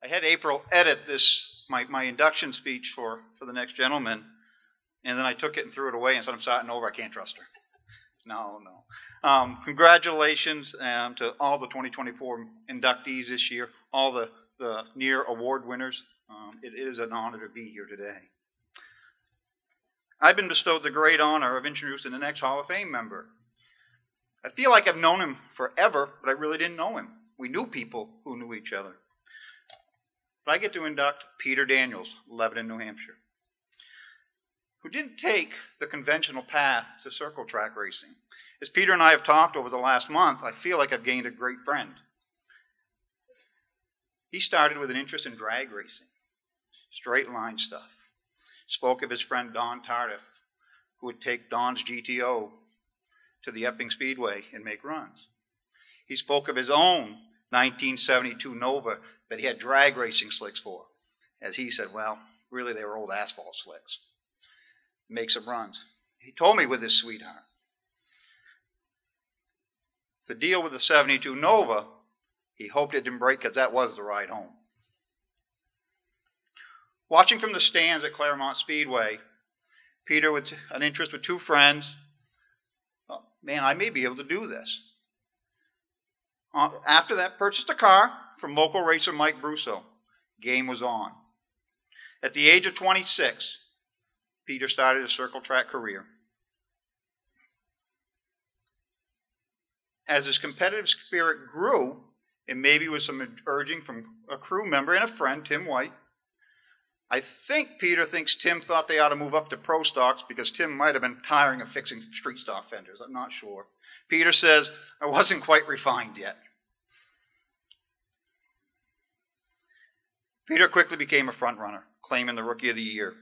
I had April edit my induction speech for the next gentleman, and then I took it and threw it away and said, I'm starting over, I can't trust her. No. Congratulations to all the 2024 inductees this year, all the near award winners. It is an honor to be here today. I've been bestowed the great honor of introducing the next Hall of Fame member. I feel like I've known him forever, but I really didn't know him. We knew people who knew each other. But I get to induct Peter Daniels, Lebanon, New Hampshire, who didn't take the conventional path to circle track racing. As Peter and I have talked over the last month, I feel like I've gained a great friend. He started with an interest in drag racing, straight line stuff. Spoke of his friend Don Tardif, who would take Don's GTO to the Epping Speedway and make runs. He spoke of his own 1972 Nova that he had drag racing slicks for. As he said, well, really they were old asphalt slicks. Make some runs. He told me with his sweetheart. The deal with the 72 Nova, he hoped it didn't break because that was the ride home. Watching from the stands at Claremont Speedway, Peter with an interest with two friends, oh, man, I may be able to do this. After that, purchased a car from local racer Mike Brusso. Game was on. At the age of 26, Peter started a circle track career. As his competitive spirit grew, and maybe with some urging from a crew member and a friend, Tim White, I think Peter thinks Tim thought they ought to move up to pro stocks because Tim might have been tiring of fixing street stock fenders. I'm not sure. Peter says, I wasn't quite refined yet. Peter quickly became a front runner, claiming the Rookie of the Year.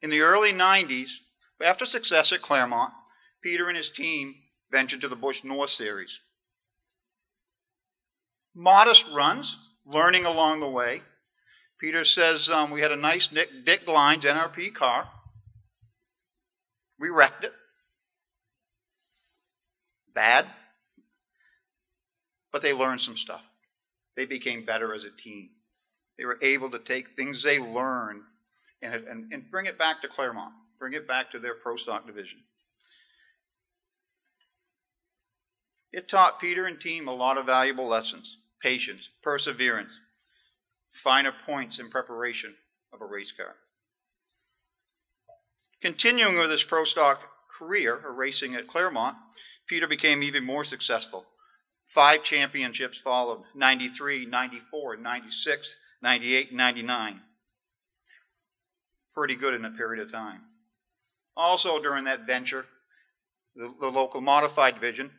In the early 90s, after success at Claremont, Peter and his team ventured to the Busch North Series. Modest runs, learning along the way. Peter says we had a nice Dick Glines NRP car. We wrecked it. Bad. But they learned some stuff. They became better as a team. They were able to take things they learned and bring it back to Claremont, bring it back to their pro stock division. It taught Peter and team a lot of valuable lessons: patience, perseverance, finer points in preparation of a race car. Continuing with his pro stock career, or racing at Claremont, Peter became even more successful. 5 championships followed: 93, 94, 96, 98, and 99. Pretty good in a period of time. Also during that venture, the local modified division,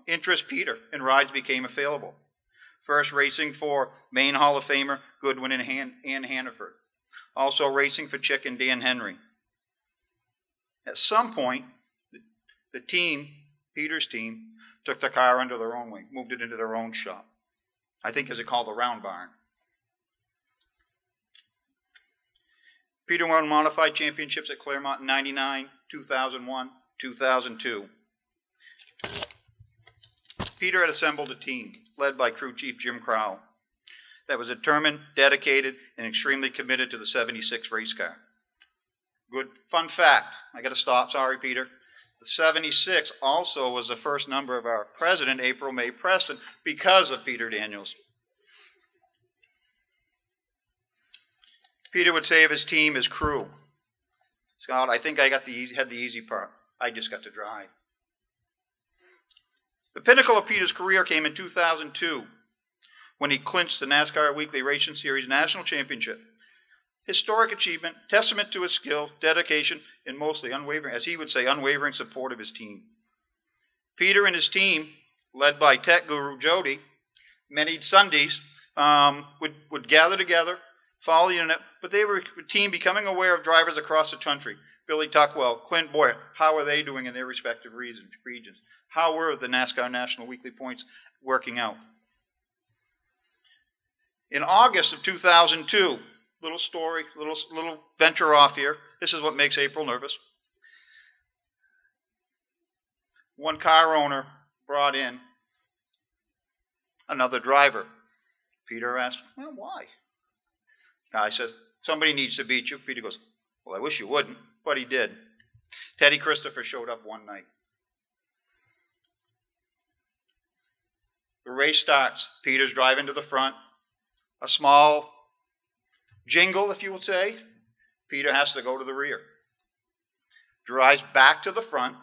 interest Peter and rides became available. First racing for Maine Hall of Famer Goodwin and Ann Hannaford. Also racing for Chick and Dan Henry. At some point, the team, Peter's team, took the car under their own wing, moved it into their own shop. I think as it called the Round Barn. Peter won modified championships at Claremont in 99, 2001, 2002. Peter had assembled a team led by crew chief Jim Crowell that was determined, dedicated, and extremely committed to the 76 race car. Good fun fact. I got to stop. Sorry, Peter. The 76 also was the first number of our president, April May Preston, because of Peter Daniels. Peter would say of his team, his crew, Scott, I think I had the easy part. I just got to drive. The pinnacle of Peter's career came in 2002 when he clinched the NASCAR Weekly Racing Series National Championship. Historic achievement, testament to his skill, dedication, and mostly unwavering, as he would say, unwavering support of his team. Peter and his team, led by tech guru Jody, many Sundays would gather together, follow the internet, but they were a team becoming aware of drivers across the country. Billy Tuckwell, Clint Boyer, how are they doing in their respective regions? How were the NASCAR National Weekly Points working out? In August of 2002, little story, little venture off here. This is what makes April nervous. One car owner brought in another driver. Peter asks, well, why? Guy says, somebody needs to beat you. Peter goes, well, I wish you wouldn't, but he did. Teddy Christopher showed up one night. The race starts. Peter's driving to the front. A small jingle, if you will say. Peter has to go to the rear. Drives back to the front.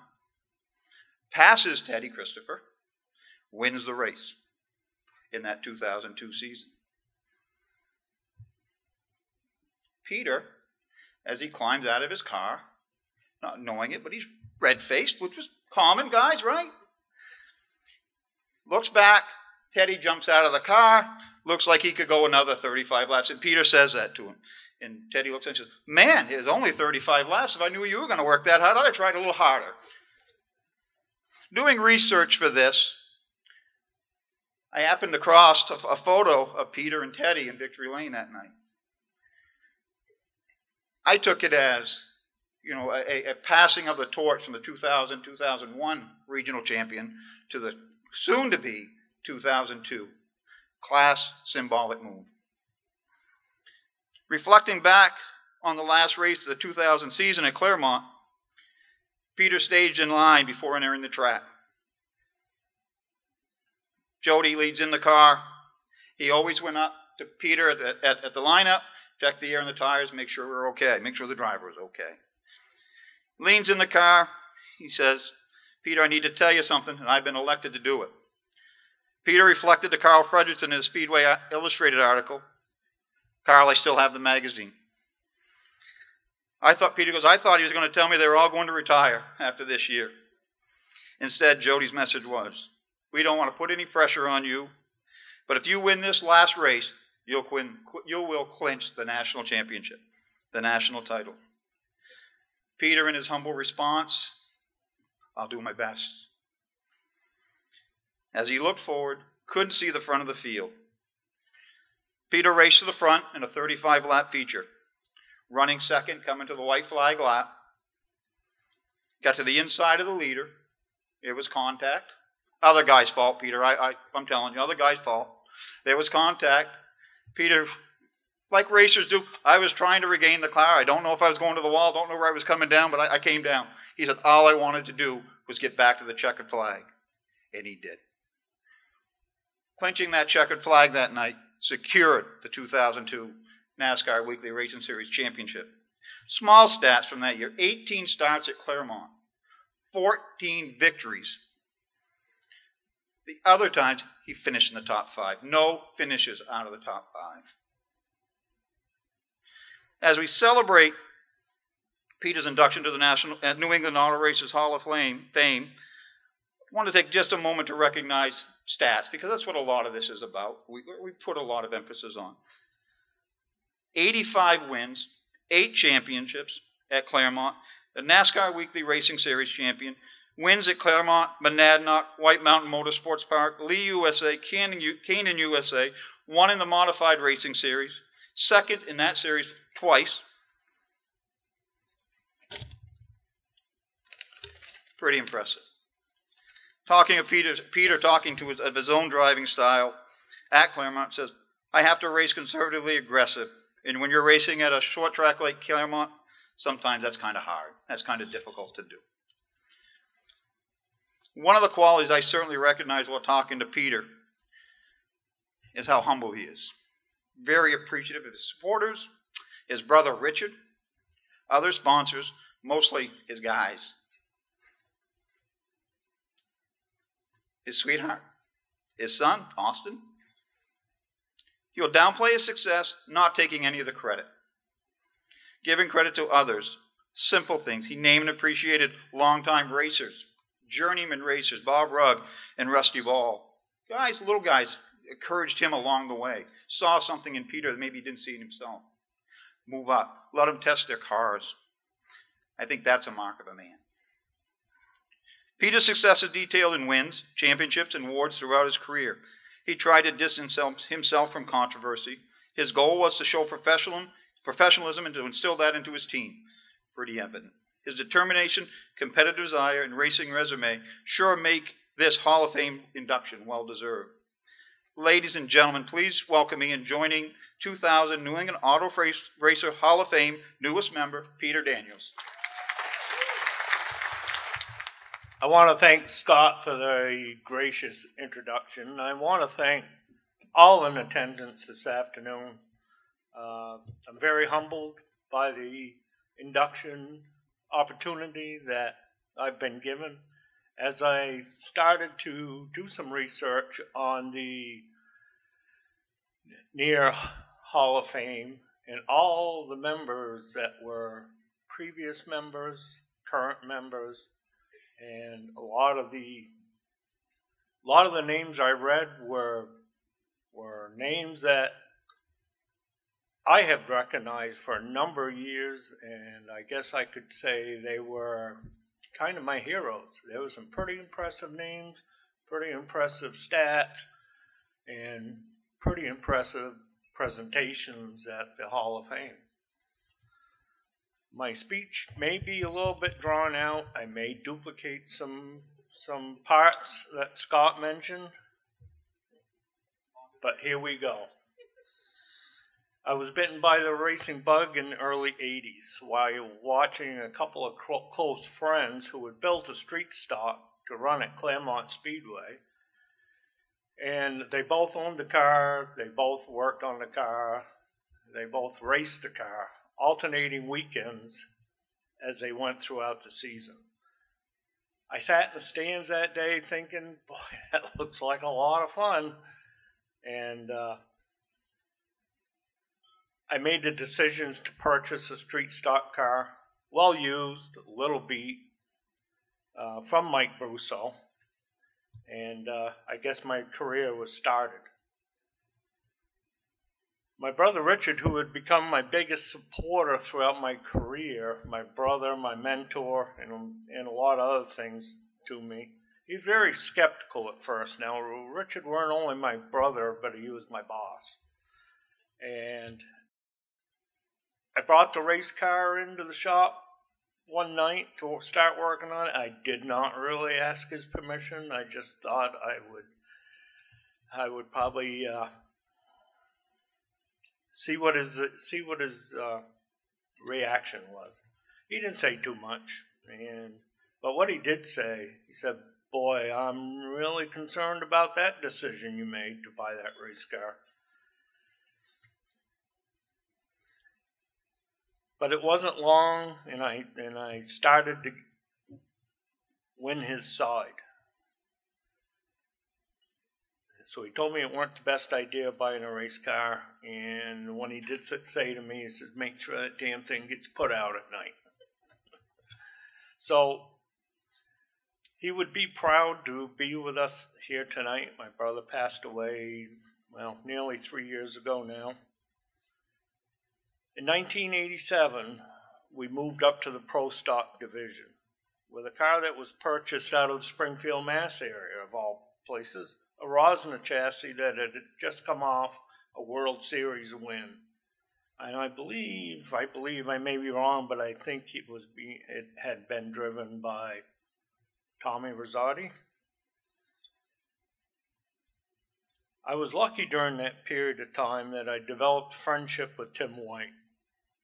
Passes Teddy Christopher. Wins the race in that 2002 season. Peter, as he climbs out of his car, not knowing it, but he's red-faced, which was common, guys, right? Looks back. Teddy jumps out of the car. Looks like he could go another 35 laps. And Peter says that to him. And Teddy looks and says, man, it was only 35 laps. If I knew you were going to work that hard, I'd have tried a little harder. Doing research for this, I happened across a photo of Peter and Teddy in Victory Lane that night. I took it as, a passing of the torch from the 2000-2001 regional champion to the soon-to-be 2002 class symbolic move. Reflecting back on the last race of the 2000 season at Claremont, Peter staged in line before entering the track. Jody leads in the car. He always went up to Peter at the lineup, check the air in the tires, make sure we're okay, make sure the driver is okay. Leans in the car. He says, Peter, I need to tell you something, and I've been elected to do it. Peter reflected to Carl Fredrickson in his Speedway Illustrated article. Carl, I still have the magazine. Peter goes, I thought he was going to tell me they were all going to retire after this year. Instead, Jody's message was, we don't want to put any pressure on you, but if you win this last race, you will clinch the national championship, the national title. Peter, in his humble response, I'll do my best. As he looked forward, couldn't see the front of the field. Peter raced to the front in a 35-lap feature. Running second, coming to the white flag lap. Got to the inside of the leader. It was contact. Other guy's fault, Peter. I'm telling you, other guy's fault. There was contact. Peter, like racers do, I was trying to regain the car. I don't know if I was going to the wall. Don't know where I was coming down, but I came down. He said, all I wanted to do was get back to the checkered flag. And he did. Clinching that checkered flag that night secured the 2002 NASCAR Weekly Racing Series Championship. Small stats from that year. 18 starts at Claremont. 14 victories. The other times, he finished in the top 5. No finishes out of the top 5. As we celebrate Peter's induction to the New England Auto Racers Hall of Fame, I want to take just a moment to recognize stats, because that's what a lot of this is about. We put a lot of emphasis on. 85 wins, 8 championships at Claremont, the NASCAR Weekly Racing Series champion, wins at Claremont, Monadnock, White Mountain Motorsports Park, Lee USA, Canaan USA, won in the Modified Racing Series, second in that series twice. Pretty impressive. Talking of Peter talking of his own driving style at Claremont, says, I have to race conservatively aggressive. And when you're racing at a short track like Claremont, sometimes that's kind of hard. That's kind of difficult to do. One of the qualities I certainly recognize while talking to Peter is how humble he is. Very appreciative of his supporters, his brother Richard, other sponsors, mostly his guys. His sweetheart, his son, Austin. He'll downplay his success, not taking any of the credit. Giving credit to others, simple things. He named and appreciated longtime racers, journeyman racers, Bob Rugg and Rusty Ball. Guys, little guys, encouraged him along the way. Saw something in Peter that maybe he didn't see in himself. Move up. Let him test their cars. I think that's a mark of a man. Peter's success is detailed in wins, championships, and awards throughout his career. He tried to distance himself from controversy. His goal was to show professionalism and to instill that into his team. Pretty evident. His determination, competitive desire, and racing resume sure make this Hall of Fame induction well-deserved. Ladies and gentlemen, please welcome me in joining 2000 New England Auto Racer Hall of Fame newest member, Peter Daniels. I want to thank Scott for the gracious introduction. I want to thank all in attendance this afternoon. I'm very humbled by the induction opportunity that I've been given. As I started to do some research on the near Hall of Fame and all the members that were previous members, current members, and a lot of the names I read were names that I have recognized for a number of years, and I guess I could say they were kind of my heroes. There were some pretty impressive names, pretty impressive stats, and pretty impressive presentations at the Hall of Fame. My speech may be a little bit drawn out. I may duplicate some parts that Scott mentioned, but here we go. I was bitten by the racing bug in the early 80s while watching a couple of close friends who had built a street stock to run at Claremont Speedway. And they both owned the car, they both worked on the car, they both raced the car, alternating weekends as they went throughout the season. I sat in the stands that day thinking, boy, that looks like a lot of fun. And I made the decisions to purchase a street stock car, well used, a little beat, from Mike Brusso. And I guess my career was started. My brother Richard, who had become my biggest supporter throughout my career, my brother, my mentor, and a lot of other things to me, he was very skeptical at first. Now, Richard weren't only my brother, but he was my boss. And I brought the race car into the shop one night to start working on it. I did not really ask his permission. I just thought I would probably see what his reaction was. He didn't say too much, but what he did say, he said, "Boy, I'm really concerned about that decision you made to buy that race car." But it wasn't long, and I started to win his side. So he told me it weren't the best idea buying a race car, and when he did say to me, he says, "Make sure that damn thing gets put out at night." So he would be proud to be with us here tonight. My brother passed away, well, nearly 3 years ago now. In 1987, we moved up to the Pro Stock division with a car that was purchased out of the Springfield, Mass area, of all places, a Rosner chassis that had just come off a World Series win. And I believe, I may be wrong, but I think it had been driven by Tommy Rosati. I was lucky during that period of time that I developed a friendship with Tim White.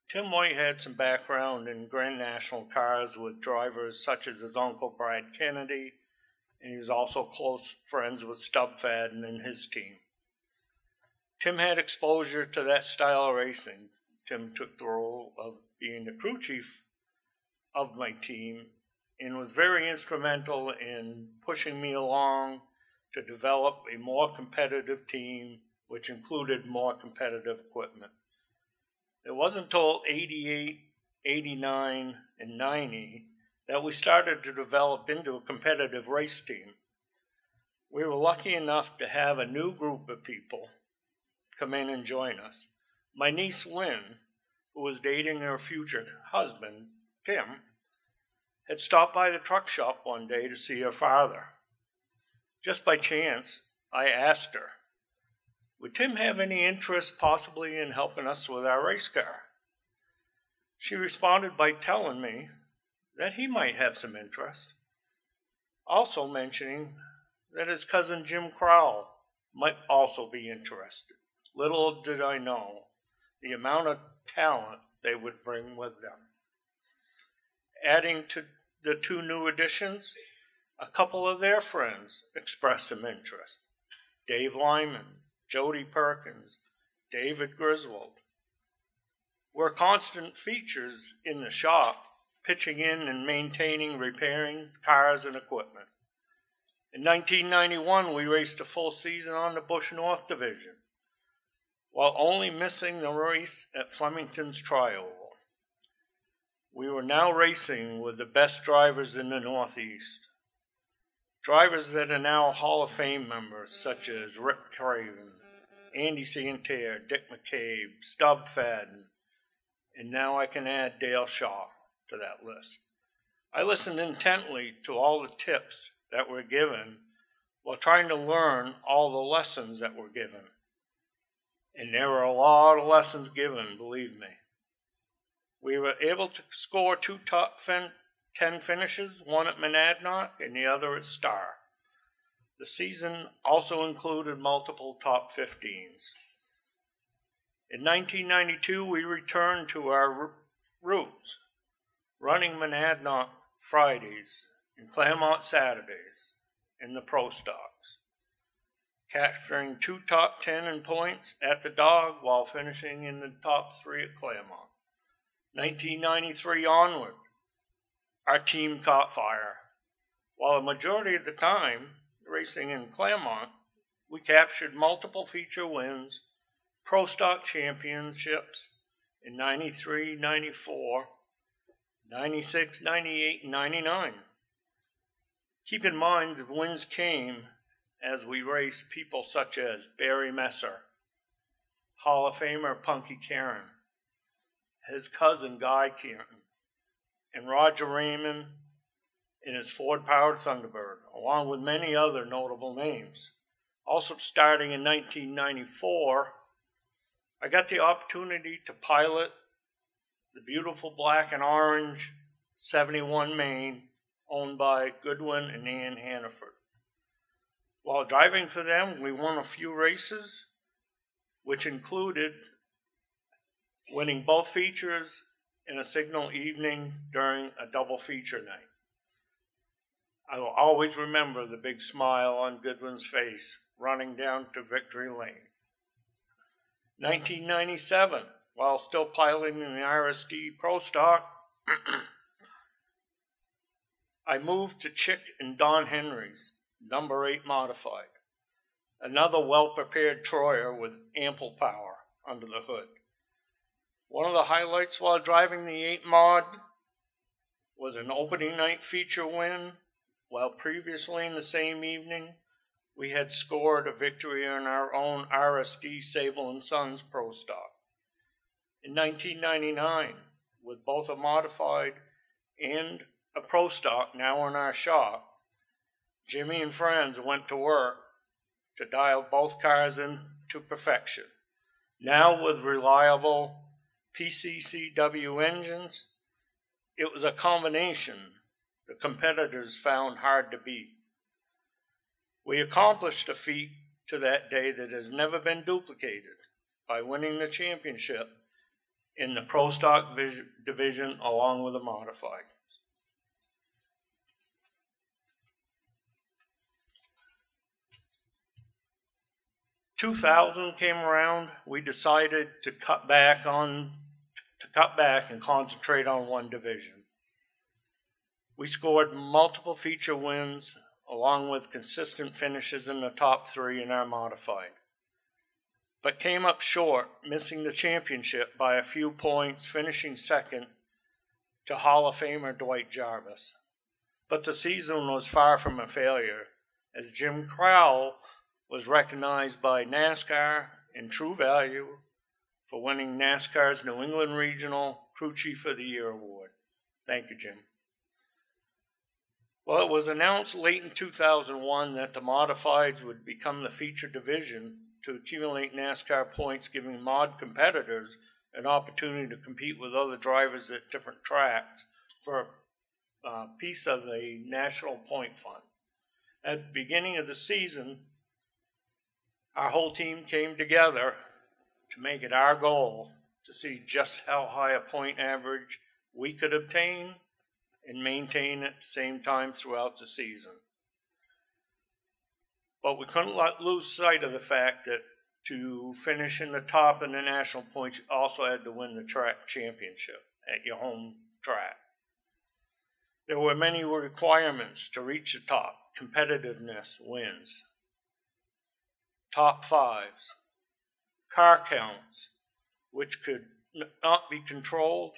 Tim White had some background in Grand National cars with drivers such as his uncle Brad Kennedy, and he was also close friends with Stub Fadden and his team. Tim had exposure to that style of racing. Tim took the role of being the crew chief of my team and was very instrumental in pushing me along to develop a more competitive team, which included more competitive equipment. It wasn't until 88, 89, and 90 that we started to develop into a competitive race team. We were lucky enough to have a new group of people come in and join us. My niece Lynn, who was dating her future husband, Tim, had stopped by the truck shop one day to see her father. Just by chance, I asked her, would Tim have any interest possibly in helping us with our race car? She responded by telling me that he might have some interest, also mentioning that his cousin Jim Crowell might also be interested. Little did I know the amount of talent they would bring with them. Adding to the two new additions, a couple of their friends expressed some interest. Dave Lyman, Jody Perkins, David Griswold were constant features in the shop, pitching in and maintaining, repairing cars and equipment. In 1991, we raced a full season on the Bush North Division, while only missing the race at Flemington's Tri-Oval. We were now racing with the best drivers in the Northeast. Drivers that are now Hall of Fame members, such as Rick Craven, Andy Santerre, Dick McCabe, Stub Fadden, and now I can add Dale Shaw to that list. I listened intently to all the tips that were given while trying to learn all the lessons that were given. And there were a lot of lessons given, believe me. We were able to score two top 10 finishes, one at Monadnock and the other at Star. The season also included multiple top 15s. In 1992, we returned to our roots, running Monadnock Fridays and Claremont Saturdays in the Pro Stocks, capturing two top 10 in points at the Dog while finishing in the top 3 at Claremont. 1993 onward, our team caught fire. While a majority of the time racing in Claremont, we captured multiple feature wins, Pro Stock championships in 93, 94, 96, 98, and 99. Keep in mind the wins came as we raced people such as Barry Messer, Hall of Famer Punky Karen, his cousin Guy Karen, and Roger Raymond in his Ford-powered Thunderbird, along with many other notable names. Also starting in 1994, I got the opportunity to pilot the beautiful black and orange 71 Maine owned by Goodwin and Ann Hannaford. While driving for them, we won a few races, which included winning both features in a signal evening during a double feature night. I will always remember the big smile on Goodwin's face running down to Victory Lane. 1997, while still piloting in the RSD Pro Stock, I moved to Chick and Don Henry's number 8 modified, another well-prepared Troyer with ample power under the hood. One of the highlights while driving the 8 mod was an opening night feature win, while previously in the same evening, we had scored a victory in our own RSD Sable & Sons Pro Stock. In 1999, with both a modified and a Pro Stock now in our shop, Jimmy and friends went to work to dial both cars into perfection. Now with reliable PCCW engines, it was a combination the competitors found hard to beat. We accomplished a feat to that day that has never been duplicated by winning the championship in the Pro Stock division along with the modified. 2000 came around, we decided to cut back and concentrate on one division. We scored multiple feature wins along with consistent finishes in the top 3 in our modified, but came up short, missing the championship by a few points, finishing second to Hall of Famer Dwight Jarvis. But the season was far from a failure, as Jim Crowell was recognized by NASCAR and True Value for winning NASCAR's New England Regional Crew Chief of the Year award. Thank you, Jim. Well, it was announced late in 2001 that the modifieds would become the feature division to accumulate NASCAR points, giving mod competitors an opportunity to compete with other drivers at different tracks for a piece of the National Point Fund. At the beginning of the season, Our whole team came together to make it our goal to see just how high a point average we could obtain and maintain at the same time throughout the season. But we couldn't lose sight of the fact that to finish in the top in the national points, you also had to win the track championship at your home track. There were many requirements to reach the top. Competitiveness wins. Top fives. Car counts, which could not be controlled.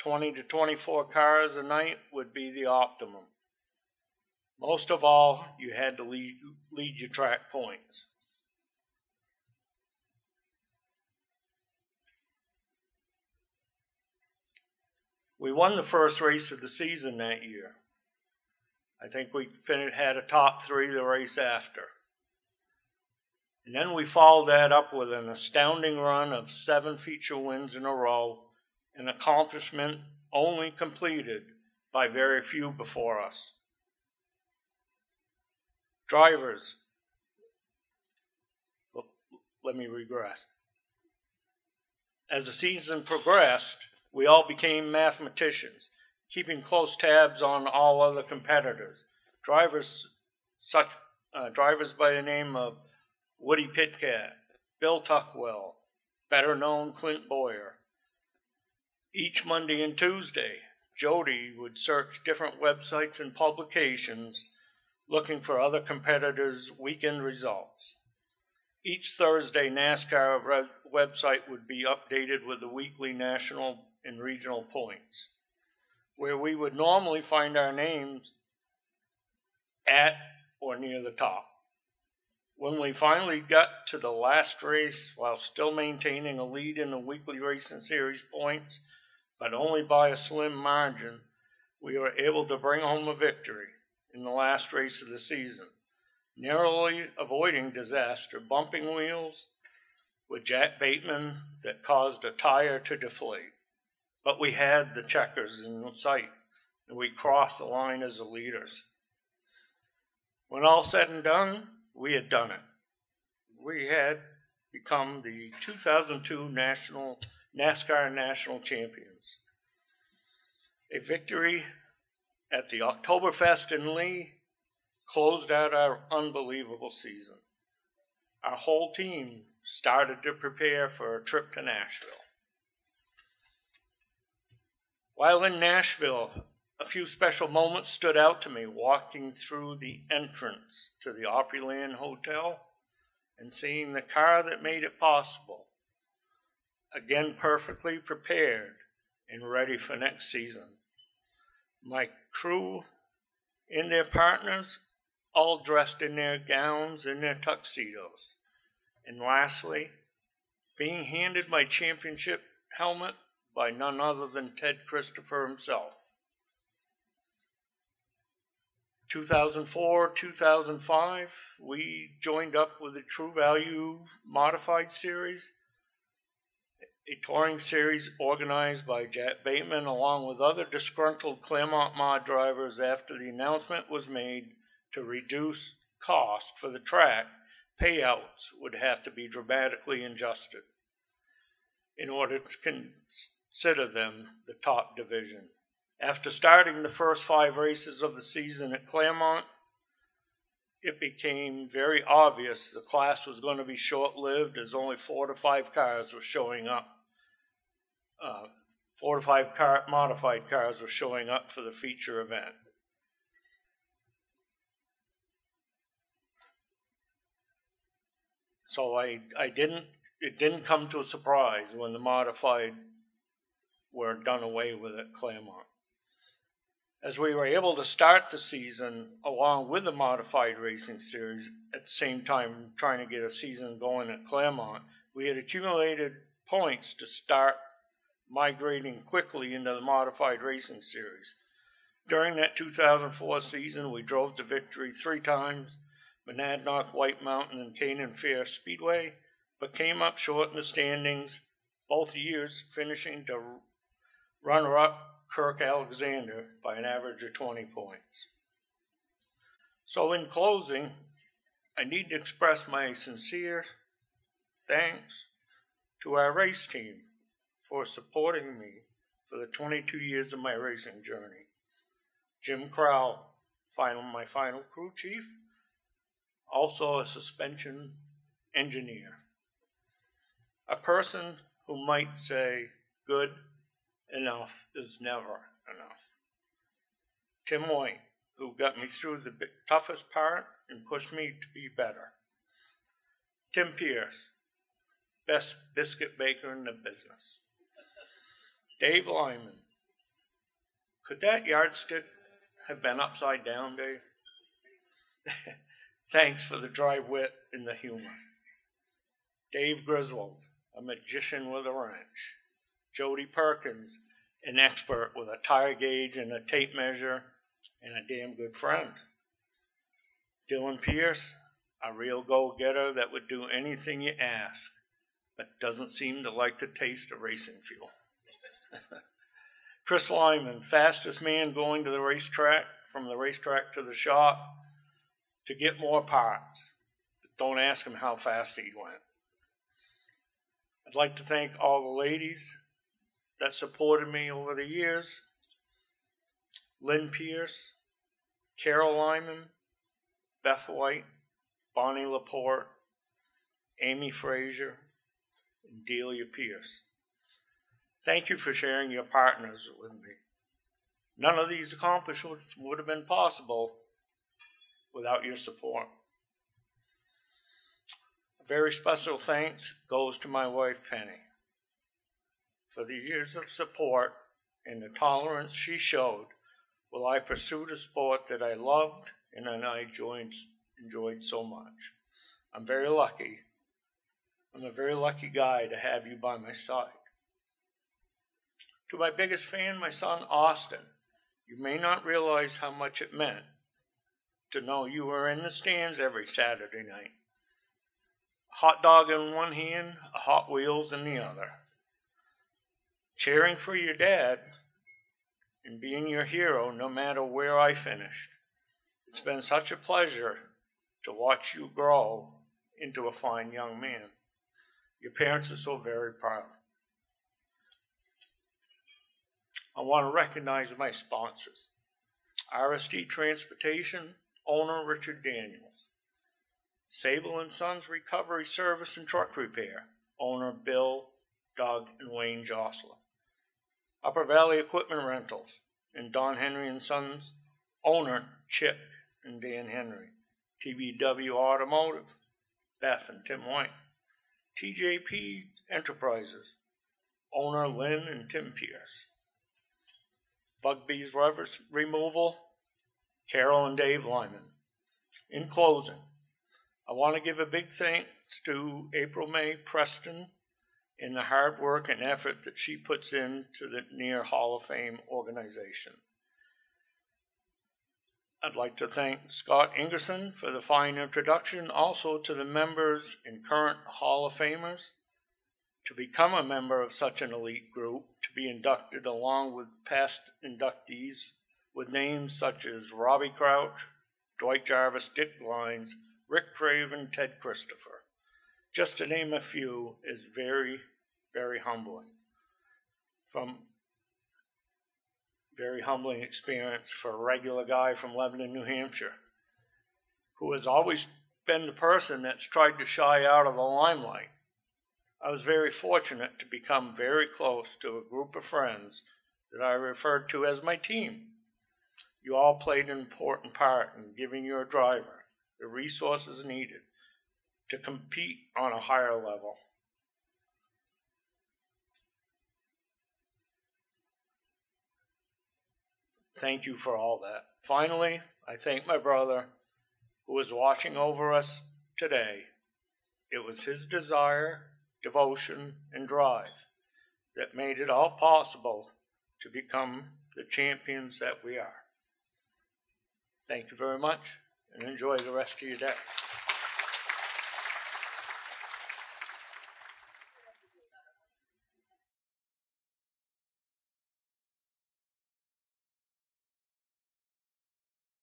20 to 24 cars a night would be the optimum. Most of all, you had to lead your track points. We won the first race of the season that year. I think we had a top three the race after. And then we followed that up with an astounding run of 7 feature wins in a row, an accomplishment only completed by very few before us. Drivers, let me regress. As the season progressed, we all became mathematicians, keeping close tabs on all other competitors. Drivers by the name of Woody Pitcat, Bill Tuckwell, better known Clint Boyer. Each Monday and Tuesday, Jody would search different websites and publications looking for other competitors' weekend results. Each Thursday, NASCAR website would be updated with the weekly national and regional points, where we would normally find our names at or near the top. When we finally got to the last race, while still maintaining a lead in the weekly racing series points, but only by a slim margin, we were able to bring home a victory in the last race of the season, narrowly avoiding disaster bumping wheels with Jack Bateman that caused a tire to deflate. But we had the checkers in sight, and we crossed the line as the leaders. When all said and done, we had done it. We had become the 2002 NASCAR National Champions. A victory at the Oktoberfest in Lee closed out our unbelievable season. Our whole team started to prepare for a trip to Nashville. While in Nashville, a few special moments stood out to me walking through the entrance to the Opryland Hotel and seeing the car that made it possible, again perfectly prepared and ready for next season. My crew and their partners all dressed in their gowns and their tuxedos. And lastly, being handed my championship helmet by none other than Ted Christopher himself. 2004, 2005, we joined up with the True Value Modified Series, a touring series organized by Jack Bateman along with other disgruntled Claremont mod drivers after the announcement was made to reduce cost for the track. Payouts would have to be dramatically adjusted in order to consider them the top division. After starting the first 5 races of the season at Claremont, it became very obvious the class was going to be short-lived as only 4 to 5 cars were showing up. 4 to 5 modified cars were showing up for the feature event. So it didn't come to a surprise when the modified were done away with at Claremont. As we were able to start the season along with the modified racing series at the same time trying to get a season going at Claremont, we had accumulated points to start migrating quickly into the modified racing series. During that 2004 season, we drove to victory 3 times, Monadnock, White Mountain, and Canaan Fair Speedway, but came up short in the standings both years, finishing to runner-up Kirk Alexander by an average of 20 points. So in closing, I need to express my sincere thanks to our race team for supporting me for the 22 years of my racing journey. Jim Crowell, my final crew chief, also a suspension engineer. A person who might say good enough is never enough. Tim White, who got me through the toughest part and pushed me to be better. Tim Pierce, best biscuit baker in the business. Dave Lyman. Could that yardstick have been upside down, Dave? Thanks for the dry wit and the humor. Dave Griswold, a magician with a wrench. Jody Perkins, an expert with a tire gauge and a tape measure, and a damn good friend. Dylan Pierce, a real go-getter that would do anything you ask, but doesn't seem to like the taste of racing fuel. Chris Lyman, fastest man going to the racetrack, from the racetrack to the shop, to get more parts. But don't ask him how fast he went. I'd like to thank all the ladies that supported me over the years. Lynn Pierce, Carol Lyman, Beth White, Bonnie Laporte, Amy Frazier, and Delia Pierce. Thank you for sharing your partners with me. None of these accomplishments would have been possible without your support. A very special thanks goes to my wife, Penny, for the years of support and the tolerance she showed while I pursued a sport that I loved and that I enjoyed so much. I'm very lucky. I'm a very lucky guy to have you by my side. To my biggest fan, my son Austin, you may not realize how much it meant to know you were in the stands every Saturday night. A hot dog in one hand, a Hot Wheels in the other. Cheering for your dad and being your hero no matter where I finished. It's been such a pleasure to watch you grow into a fine young man. Your parents are so very proud. I want to recognize my sponsors. RSD Transportation, owner Richard Daniels. Sable & Sons Recovery Service and Truck Repair, owner Bill, Doug, and Wayne Jostler. Upper Valley Equipment Rentals and Don Henry & Sons, owner Chip and Dan Henry. TBW Automotive, Beth and Tim White. TJP Enterprises, owner Lynn and Tim Pierce. Bugbees Removal, Carol and Dave Lyman. In closing, I want to give a big thanks to April May Preston and the hard work and effort that she puts into the Near Hall of Fame organization. I'd like to thank Scott Ingerson for the fine introduction, also to the members and current Hall of Famers. To become a member of such an elite group, to be inducted along with past inductees with names such as Robbie Crouch, Dwight Jarvis, Dick Glines, Rick Craven, Ted Christopher, just to name a few, is very, very humbling. Very humbling experience for a regular guy from Lebanon, New Hampshire, who has always been the person that's tried to shy out of the limelight. I was very fortunate to become very close to a group of friends that I referred to as my team. You all played an important part in giving your driver the resources needed to compete on a higher level. Thank you for all that. Finally, I thank my brother who is watching over us today. It was his desire, devotion, and drive that made it all possible to become the champions that we are. Thank you very much, and enjoy the rest of your day.